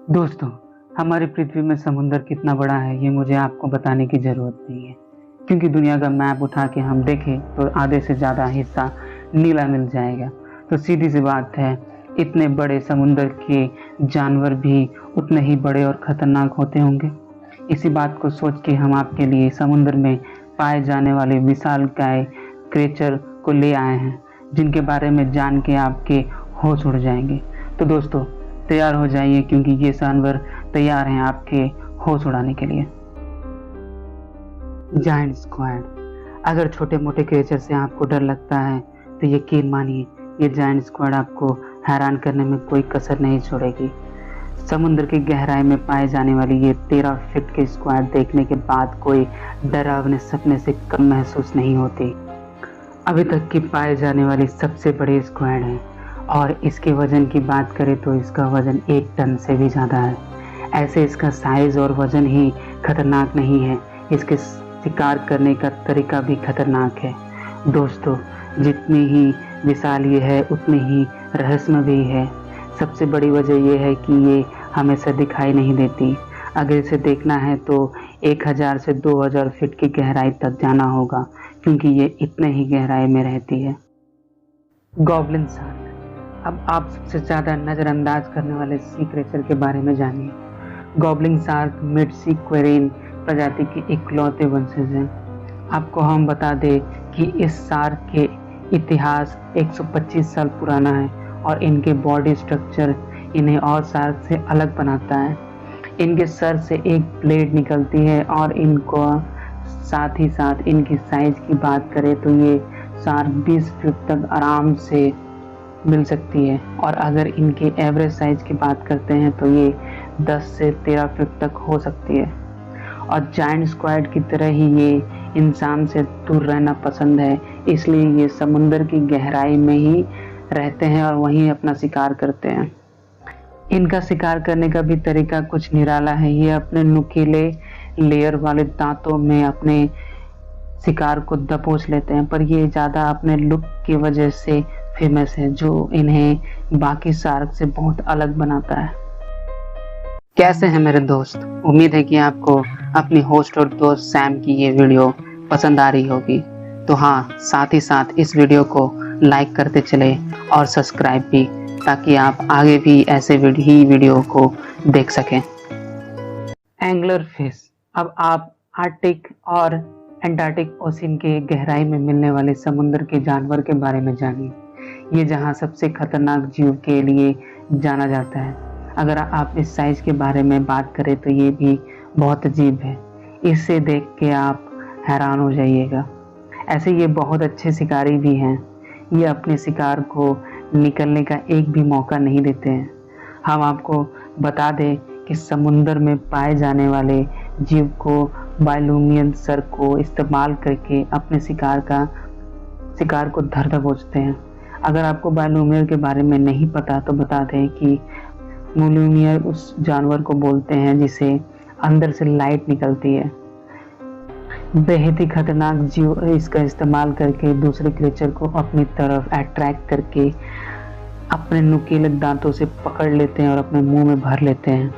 दोस्तों, हमारी पृथ्वी में समुद्र कितना बड़ा है ये मुझे आपको बताने की ज़रूरत नहीं है, क्योंकि दुनिया का मैप उठा के हम देखें तो आधे से ज़्यादा हिस्सा नीला मिल जाएगा। तो सीधी सी बात है, इतने बड़े समुद्र के जानवर भी उतने ही बड़े और ख़तरनाक होते होंगे। इसी बात को सोच के हम आपके लिए समुद्र में पाए जाने वाले विशालकाय क्रिएचर को ले आए हैं, जिनके बारे में जान के आपके होश उड़ जाएंगे। तो दोस्तों, तैयार हो जाइए, क्योंकि ये जानवर तैयार हैं आपके होश उड़ाने के लिए। Giant squad. अगर छोटे मोटे क्रिएचर से आपको डर लगता है तो यकीन मानिए, ये जायंट स्क्वाड आपको हैरान करने में कोई कसर नहीं छोड़ेगी। समुद्र की गहराई में पाए जाने वाली ये 13 फीट की स्क्वाड देखने के बाद कोई डरावने सपने से कम महसूस नहीं होती। अभी तक की पाए जाने वाली सबसे बड़ी स्क्वाड है, और इसके वजन की बात करें तो इसका वजन 1 टन से भी ज़्यादा है। ऐसे इसका साइज और वजन ही खतरनाक नहीं है, इसके शिकार करने का तरीका भी खतरनाक है। दोस्तों, जितनी ही विशाल ये है उतनी ही रहस्यमय भी है। सबसे बड़ी वजह यह है कि ये हमेशा दिखाई नहीं देती। अगर इसे देखना है तो 1000 से 2000 फीट की गहराई तक जाना होगा, क्योंकि ये इतने ही गहराई में रहती है। Goblin shark. अब आप सबसे ज़्यादा नज़रअंदाज करने वाले सी क्रिएचर के बारे में जानिए। गॉब्लिन शार्क मिडसीक्वेरिन प्रजाति के इकलौते वंशज हैं। आपको हम बता दें कि इस शार्क के इतिहास 125 साल पुराना है, और इनके बॉडी स्ट्रक्चर इन्हें और शार्क से अलग बनाता है। इनके सर से एक ब्लेड निकलती है, और इनको साथ ही साथ इनकी साइज की बात करें तो ये शार्क 20 फीट तक आराम से मिल सकती है, और अगर इनके एवरेज साइज की बात करते हैं तो ये 10 से 13 फीट तक हो सकती है। और जायंट स्क्वाड की तरह ही ये इंसान से दूर रहना पसंद है, इसलिए ये समुद्र की गहराई में ही रहते हैं और वहीं अपना शिकार करते हैं। इनका शिकार करने का भी तरीका कुछ निराला है। ये अपने नुकीले लेयर वाले दांतों में अपने शिकार को दबोच लेते हैं, पर ये ज़्यादा अपने लुक की वजह से फेमस है, जो इन्हें बाकी शार्क से बहुत अलग बनाता है। कैसे हैं मेरे दोस्त? उम्मीद है कि आपको अपनी होस्ट और दोस्त सैम की ये वीडियो पसंद आ रही होगी। तो हाँ, साथ ही साथ इस वीडियो को लाइक करते चले और सब्सक्राइब भी, ताकि आप आगे भी ऐसे वीडियो को देख सकें। Angler fish. अब आप आर्कटिक और एंटार्क्टिक ओशन के गहराई में मिलने वाले समुद्र के जानवर के बारे में जानिए। ये जहाँ सबसे खतरनाक जीव के लिए जाना जाता है। अगर आप इस साइज के बारे में बात करें तो ये भी बहुत अजीब है। इसे देख के आप हैरान हो जाइएगा। ऐसे ये बहुत अच्छे शिकारी भी हैं। ये अपने शिकार को निकलने का एक भी मौका नहीं देते हैं। हम आपको बता दें कि समुद्र में पाए जाने वाले जीव को बायोलुमिनेसेंस को इस्तेमाल करके अपने शिकार को धर दबोचते हैं। अगर आपको बायोलुमिनेसेंस के बारे में नहीं पता तो बता दें कि बायोलुमिनेसेंस उस जानवर को बोलते हैं जिसे अंदर से लाइट निकलती है। बेहद ही खतरनाक जीव इसका इस्तेमाल करके दूसरे क्रिएचर को अपनी तरफ अट्रैक्ट करके अपने नुकीले दांतों से पकड़ लेते हैं और अपने मुंह में भर लेते हैं।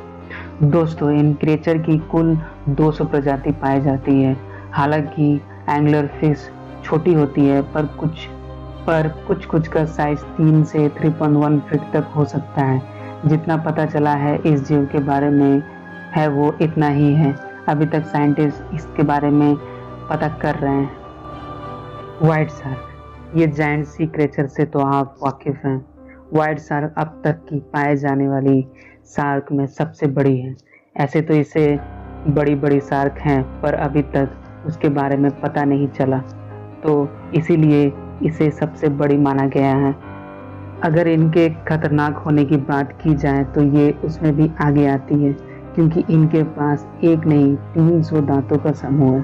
दोस्तों, इन क्रिएचर की कुल 200 प्रजाति पाई जाती है। हालांकि एंगलर फिश छोटी होती है, पर कुछ का साइज 3 से 3.1 फीट तक हो सकता है। जितना पता चला है इस जीव के बारे में है वो इतना ही है। अभी तक साइंटिस्ट इसके बारे में पता कर रहे हैं। White shark. ये जायंट सी क्रिएचर से तो आप वाकिफ हैं। व्हाइट शार्क अब तक की पाए जाने वाली शार्क में सबसे बड़ी है। ऐसे तो इसे बड़ी शार्क हैं, पर अभी तक उसके बारे में पता नहीं चला, तो इसीलिए इसे सबसे बड़ी माना गया है। अगर इनके खतरनाक होने की बात की जाए तो ये उसमें भी आगे आती है, क्योंकि इनके पास एक नहीं 300 दांतों का समूह है,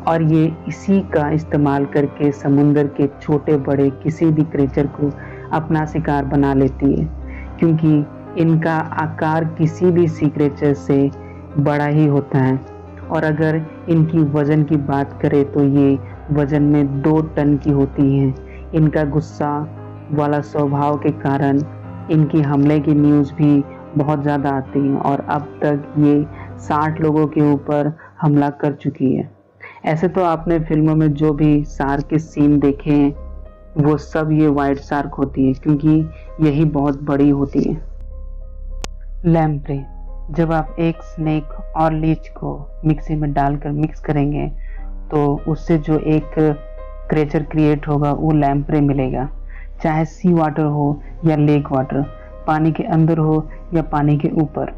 और ये इसी का इस्तेमाल करके समुद्र के छोटे बड़े किसी भी क्रिएचर को अपना शिकार बना लेती है, क्योंकि इनका आकार किसी भी सी क्रिएचर से बड़ा ही होता है। और अगर इनकी वजन की बात करें तो ये वजन में 2 टन की होती हैं। इनका गुस्सा वाला स्वभाव के कारण इनकी हमले की न्यूज़ भी बहुत ज़्यादा आती हैं और अब तक ये 60 लोगों के ऊपर हमला कर चुकी है। ऐसे तो आपने फिल्मों में जो भी शार्क के सीन देखे हैं वो सब ये वाइट शार्क होती है, क्योंकि यही बहुत बड़ी होती है। लैम्प्रे, जब आप एक स्नेक और लीच को मिक्सी में डालकर मिक्स करेंगे तो उससे जो एक क्रिएचर क्रिएट होगा वो लैम्प्रे मिलेगा। चाहे सी वाटर हो या लेक वाटर, पानी के अंदर हो या पानी के ऊपर,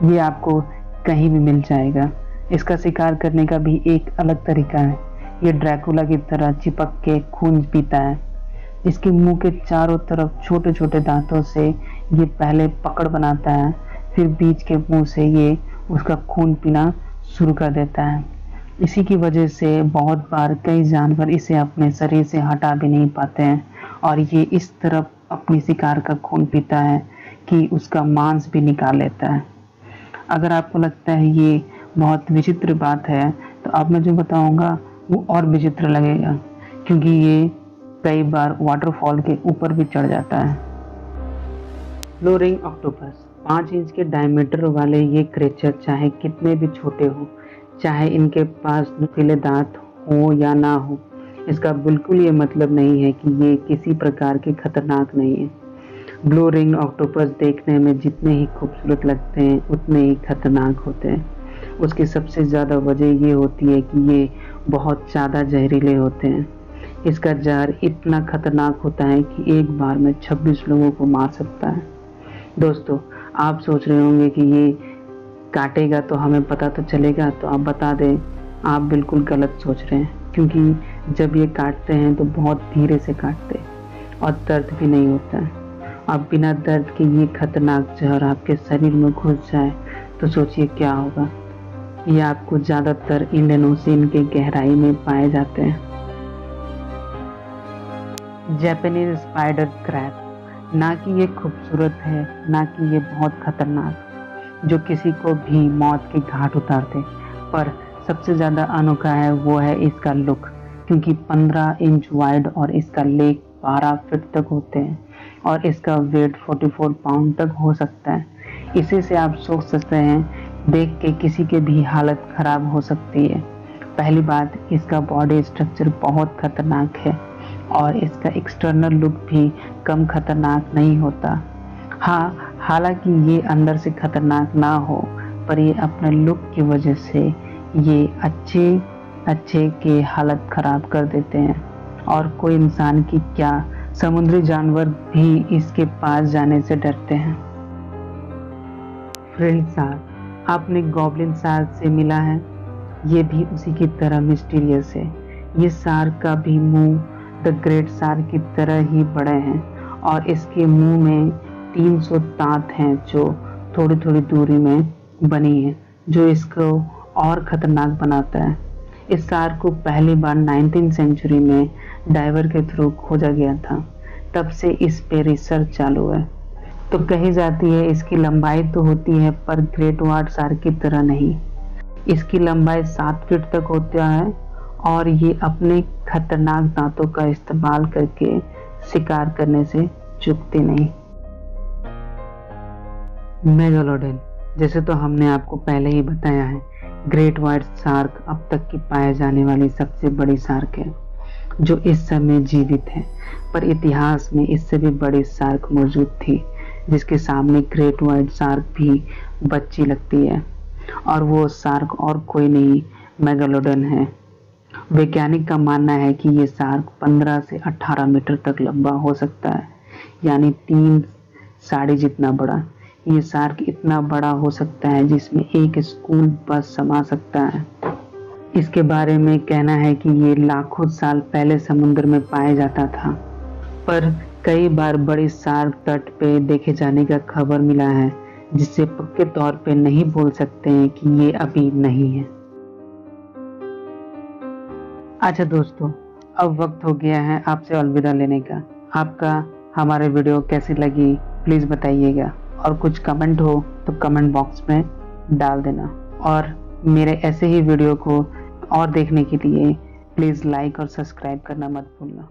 ये आपको कहीं भी मिल जाएगा। इसका शिकार करने का भी एक अलग तरीका है। ये ड्रैकुला की तरह चिपक के खून पीता है। इसके मुंह के चारों तरफ छोटे छोटे दांतों से ये पहले पकड़ बनाता है, फिर बीच के मुंह से ये उसका खून पीना शुरू कर देता है। इसी की वजह से बहुत बार कई जानवर इसे अपने शरीर से हटा भी नहीं पाते हैं और ये इस तरफ अपनी शिकार का खून पीता है कि उसका मांस भी निकाल लेता है। अगर आपको लगता है ये बहुत विचित्र बात है तो अब मैं जो बताऊंगा वो और विचित्र लगेगा, क्योंकि ये कई बार वाटरफॉल के ऊपर भी चढ़ जाता है। ब्लू रिंग ऑक्टोपस, 5 इंच के डायमीटर वाले ये क्रिएचर चाहे कितने भी छोटे हो, चाहे इनके पास नुकीले दांत हो या ना हो, इसका बिल्कुल ये मतलब नहीं है कि ये किसी प्रकार के खतरनाक नहीं है। ब्लू रिंग ऑक्टोपस देखने में जितने ही खूबसूरत लगते हैं उतने ही खतरनाक होते हैं। उसकी सबसे ज़्यादा वजह ये होती है कि ये बहुत ज़्यादा जहरीले होते हैं। इसका जहर इतना खतरनाक होता है कि एक बार में 26 लोगों को मार सकता है। दोस्तों, आप सोच रहे होंगे कि ये काटेगा तो हमें पता तो चलेगा, तो आप बता दें आप बिल्कुल गलत सोच रहे हैं, क्योंकि जब ये काटते हैं तो बहुत धीरे से काटते हैं और दर्द भी नहीं होता है। अब बिना दर्द के ये खतरनाक जहर आपके शरीर में घुस जाए तो सोचिए क्या होगा। ये आपको ज़्यादातर इंडियन ओशियन के गहराई में पाए जाते हैं। जापानीज स्पाइडर क्रैब, ना कि ये खूबसूरत है ना कि ये बहुत खतरनाक जो किसी को भी मौत के घाट उतारते, पर सबसे ज़्यादा अनोखा है वो है इसका लुक, क्योंकि 15 इंच वाइड और इसका लेग 12 फीट तक होते हैं और इसका वेट 44 पाउंड तक हो सकता है। इसी से आप सोच सकते हैं देख के किसी के भी हालत खराब हो सकती है। पहली बात, इसका बॉडी स्ट्रक्चर बहुत खतरनाक है और इसका एक्सटर्नल लुक भी कम खतरनाक नहीं होता। हाँ, हालांकि ये अंदर से खतरनाक ना हो, पर ये अपने लुक की वजह से ये अच्छे के हालत खराब कर देते हैं और कोई इंसान की क्या, समुद्री जानवर भी इसके पास जाने से डरते हैं। फ्रिल शार्क, आपने गॉब्लिन शार्क से मिला है, ये भी उसी की तरह मिस्टीरियस है। ये शार्क का भी मुंह द ग्रेट शार्क की तरह ही बड़े हैं और इसके मुंह में 300 दांत हैं जो थोड़ी थोड़ी दूरी में बनी है, जो इसको और खतरनाक बनाता है। इस शार्क को पहली बार 19वीं सेंचुरी में डाइवर के थ्रू खोजा गया था, तब से इस पे रिसर्च चालू है। तो कही जाती है इसकी लंबाई तो होती है पर ग्रेट वाइट शार्क की तरह नहीं। इसकी लंबाई 7 फीट तक होता है और ये अपने खतरनाक दांतों का इस्तेमाल करके शिकार करने से चूकते नहीं। मेगालोडन, जैसे तो हमने आपको पहले ही बताया है, ग्रेट वाइट शार्क अब तक की पाए जाने वाली सबसे बड़ी शार्क है जो इस समय जीवित है, पर इतिहास में इससे भी बड़ी शार्क मौजूद थी जिसके सामने ग्रेट वाइट शार्क भी बच्ची लगती है, और वो शार्क और कोई नहीं मेगालोडन है। वैज्ञानिक का मानना है कि ये शार्क 15 से 18 मीटर तक लंबा हो सकता है, यानी 3 साड़ी जितना बड़ा। ये शार्क इतना बड़ा हो सकता है जिसमें एक स्कूल बस समा सकता है। इसके बारे में कहना है कि ये लाखों साल पहले समुद्र में पाया जाता था, पर कई बार बड़ी शार्क तट पे देखे जाने का खबर मिला है, जिससे पक्के तौर पे नहीं बोल सकते हैं कि ये अभी नहीं है। अच्छा दोस्तों, अब वक्त हो गया है आपसे अलविदा लेने का। आपका हमारे वीडियो कैसी लगी प्लीज़ बताइएगा, और कुछ कमेंट हो तो कमेंट बॉक्स में डाल देना, और मेरे ऐसे ही वीडियो को और देखने के लिए प्लीज़ लाइक और सब्सक्राइब करना मत भूलना।